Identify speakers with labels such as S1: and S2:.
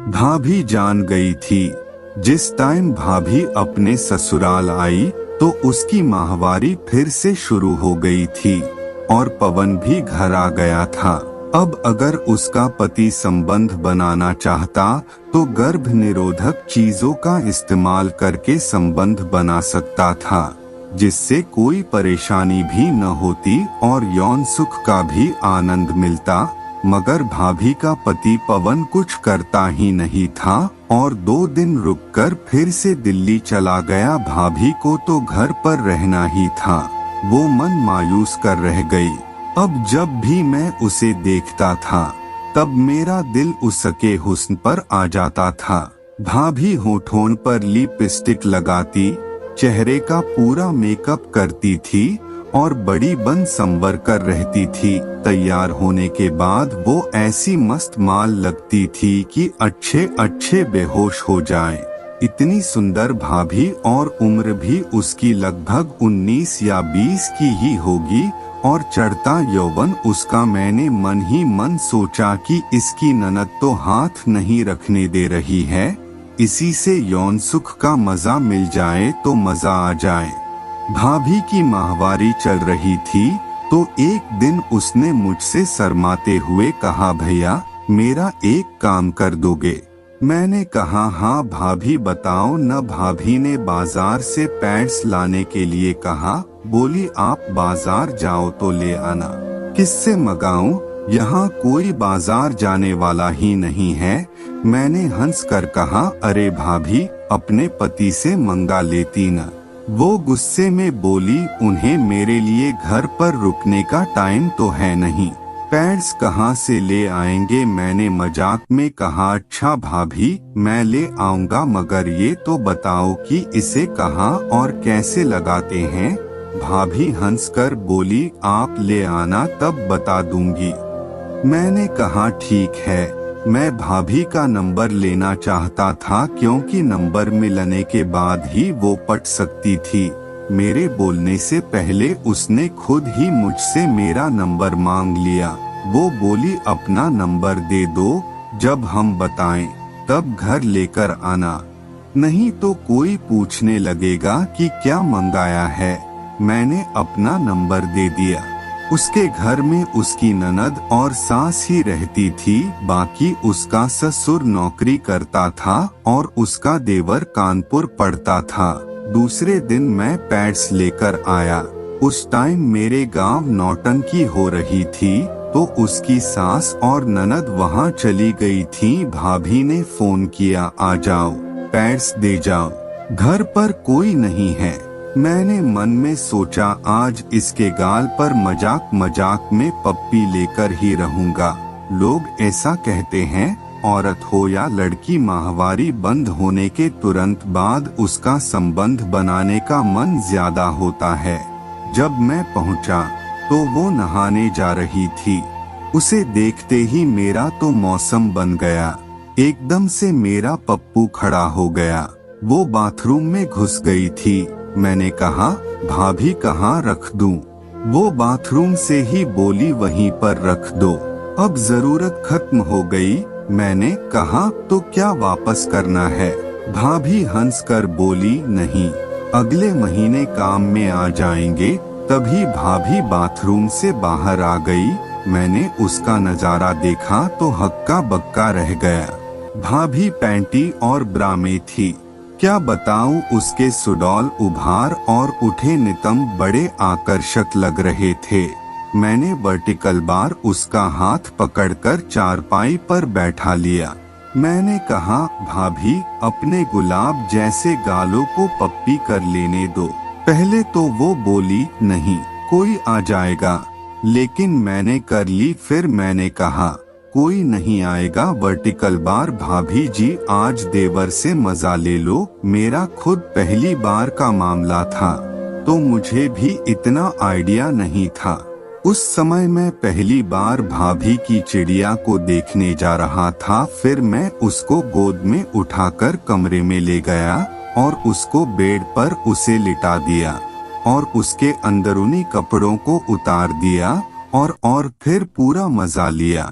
S1: भाभी जान गई थी। जिस टाइम भाभी अपने ससुराल आई तो उसकी माहवारी फिर से शुरू हो गई थी और पवन भी घर आ गया था। अब अगर उसका पति संबंध बनाना चाहता तो गर्भ निरोधक चीजों का इस्तेमाल करके संबंध बना सकता था, जिससे कोई परेशानी भी न होती और यौन सुख का भी आनंद मिलता। मगर भाभी का पति पवन कुछ करता ही नहीं था और 2 दिन रुककर फिर से दिल्ली चला गया। भाभी को तो घर पर रहना ही था। वो मन मायूस कर रह गई। अब जब भी मैं उसे देखता था तब मेरा दिल उसके हुस्न पर आ जाता था। भाभी होठों पर लिपस्टिक लगाती, चेहरे का पूरा मेकअप करती थी और बड़ी बन संवर कर रहती थी। तैयार होने के बाद वो ऐसी मस्त माल लगती थी कि अच्छे अच्छे बेहोश हो जाएं। इतनी सुंदर भाभी और उम्र भी उसकी लगभग 19 या 20 की ही होगी और चढ़ता यौवन उसका। मैंने मन ही मन सोचा कि इसकी ननद तो हाथ नहीं रखने दे रही है, इसी से यौन सुख का मजा मिल जाए तो मजा आ जाए। भाभी की माहवारी चल रही थी तो एक दिन उसने मुझसे शर्माते हुए कहा, भैया मेरा एक काम कर दोगे? मैंने कहा हाँ भाभी बताओ न। भाभी ने बाजार से पैड्स लाने के लिए कहा। बोली आप बाजार जाओ तो ले आना। किससे मंगाऊं? यहाँ कोई बाजार जाने वाला ही नहीं है। मैंने हंस कर कहा, अरे भाभी अपने पति से मंगा लेती न। वो गुस्से में बोली, उन्हें मेरे लिए घर पर रुकने का टाइम तो है नहीं, पैड्स कहाँ से ले आएंगे? मैंने मजाक में कहा, अच्छा भाभी मैं ले आऊंगा, मगर ये तो बताओ कि इसे कहाँ और कैसे लगाते हैं? भाभी हंसकर बोली, आप ले आना तब बता दूंगी। मैंने कहा ठीक है। मैं भाभी का नंबर लेना चाहता था क्योंकि नंबर मिलने के बाद ही वो पट सकती थी। मेरे बोलने से पहले उसने खुद ही मुझसे मेरा नंबर मांग लिया। वो बोली अपना नंबर दे दो, जब हम बताएं तब घर लेकर आना, नहीं तो कोई पूछने लगेगा कि क्या मंगाया है। मैंने अपना नंबर दे दिया। उसके घर में उसकी ननद और सास ही रहती थी, बाकी उसका ससुर नौकरी करता था और उसका देवर कानपुर पढ़ता था। दूसरे दिन मैं पैड्स लेकर आया। उस टाइम मेरे गांव नौटंकी हो रही थी तो उसकी सास और ननद वहां चली गई थी। भाभी ने फोन किया, आ जाओ पैड्स दे जाओ, घर पर कोई नहीं है। मैंने मन में सोचा आज इसके गाल पर मजाक मजाक में पप्पी लेकर ही रहूंगा। लोग ऐसा कहते हैं औरत हो या लड़की माहवारी बंद होने के तुरंत बाद उसका संबंध बनाने का मन ज्यादा होता है। जब मैं पहुंचा तो वो नहाने जा रही थी। उसे देखते ही मेरा तो मौसम बन गया। एकदम से मेरा पप्पू खड़ा हो गया। वो बाथरूम में घुस गई थी। मैंने कहा भाभी कहाँ रख दूं? वो बाथरूम से ही बोली वहीं पर रख दो, अब जरूरत खत्म हो गई। मैंने कहा तो क्या वापस करना है? भाभी हंसकर बोली नहीं, अगले महीने काम में आ जाएंगे। तभी भाभी बाथरूम से बाहर आ गई। मैंने उसका नजारा देखा तो हक्का बक्का रह गया। भाभी पैंटी और ब्रा में थी। क्या बताऊं, उसके सुडौल उभार और उठे नितंब बड़े आकर्षक लग रहे थे। मैंने वर्टिकल बार उसका हाथ पकड़कर चारपाई पर बैठा लिया। मैंने कहा भाभी अपने गुलाब जैसे गालों को पप्पी कर लेने दो। पहले तो वो बोली नहीं, कोई आ जाएगा, लेकिन मैंने कर ली। फिर मैंने कहा कोई नहीं आएगा, वर्टिकल बार। भाभी जी आज देवर से मजा ले लो, मेरा खुद पहली बार का मामला था तो मुझे भी इतना आइडिया नहीं था। उस समय मैं पहली बार भाभी की चिड़िया को देखने जा रहा था। फिर मैं उसको गोद में उठाकर कमरे में ले गया और उसको बेड पर उसे लिटा दिया और उसके अंदरूनी कपड़ों को उतार दिया और फिर पूरा मजा लिया।